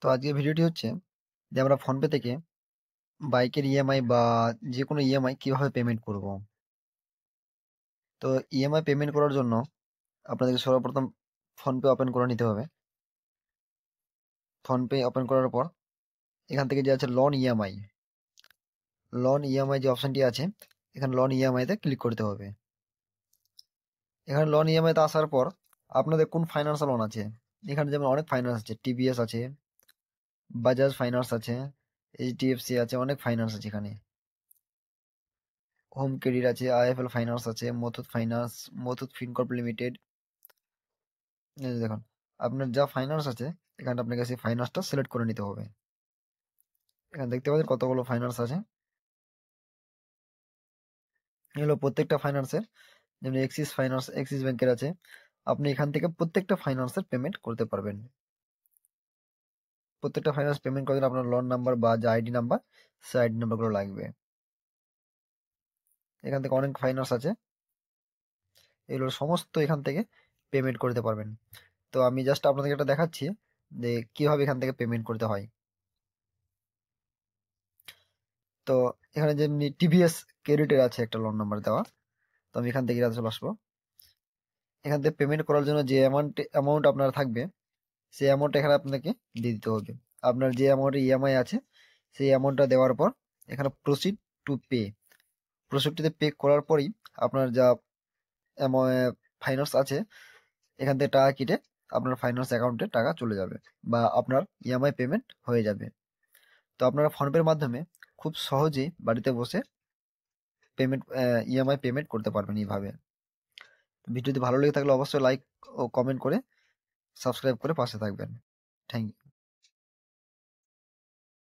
তো আজকের ভিডিওটি হচ্ছে যে আমরা ফোনপে থেকে বাইকের ইএমআই বা যে কোনো ইএমআই কিভাবে পেমেন্ট করব। তো ইএমআই পেমেন্ট করার জন্য আপনাদেরকে সর্বপ্রথম ফোনপে ওপেন করে নিতে হবে। ফোনপে ওপেন করার পর এখান থেকে যে আছে লোন ইএমআই যে অপশনটি আছে, এখানে লোন ইএমআইতে ক্লিক করতে হবে। এখানে লোন ইএমআইতে আসার পর আপনাদের কোন ফাইন্যান্স লোন আছে, এখানে যেমন অনেক ফাইন্যান্স আছে, টিভিএস আছে, বাজাজ ফাইন্যান্স আছে, এইচডিএফসি আছে, অনেক ফাইন্যান্স আছে। এখানে হোম ক্রেডিট আছে, আইএফএল ফাইন্যান্স আছে, Muthoot finance, Muthoot Fincorp limited. এই যে দেখুন, আপনার যা ফাইন্যান্স আছে এখানে আপনাকে সেই ফাইন্যান্সটা সিলেক্ট করে নিতে হবে। এখানে দেখতে পাচ্ছেন কতগুলো ফাইন্যান্স আছে। এগুলো প্রত্যেকটা ফাইন্যান্সের, যেমন এক্সিস ফাইন্যান্স, এক্সিস ব্যাংকের আছে। আপনি এখান থেকে প্রত্যেকটা ফাইন্যান্সের পেমেন্ট করতে পারবেন। প্রত্যেকটা ফাইন্যান্স পেমেন্ট করার জন্য আপনার লোন নাম্বার বা যে আইডি নাম্বার, সেই আইডি নাম্বারগুলো লাগবে। এখান থেকে অনেক ফাইন্যান্স আছে, এগুলো সমস্ত এখান থেকে পেমেন্ট করতে পারবেন। তো আমি জাস্ট আপনাদেরকে এটা দেখাচ্ছি যে কিভাবে এখান থেকে পেমেন্ট করতে হয়। তো এখানে যেমনি টিভিএস ক্রেডিটের আছে একটা লোন নাম্বার দেওয়া, তো আমি এখান থেকে চলে আসবো। এখান থেকে পেমেন্ট করার জন্য যে অ্যামাউন্ট আপনার থাকবে, সেই অ্যামাউন্ট এখানে আপনাকে দিয়ে দিতে হবে। আপনার যে অ্যামাউন্টের ইএমআই আছে সেই অ্যামাউন্টটা দেওয়ার পর এখানে প্রসিড টু পে, প্রসিডটিতে পে করার পরই আপনার যা ফাইন্যান্স আছে এখান থেকে টাকা কেটে আপনার ফাইন্যান্স অ্যাকাউন্টে টাকা চলে যাবে বা আপনার ইএমআই পেমেন্ট হয়ে যাবে। তো আপনারা ফোনপের মাধ্যমে খুব সহজেই বাড়িতে বসে পেমেন্ট ইএমআই পেমেন্ট করতে পারবেন এইভাবে। ভিডিওটি ভালো লেগে থাকলে অবশ্যই লাইক ও কমেন্ট করে সাবস্ক্রাইব করে পাশে থাকবেন। Thank you.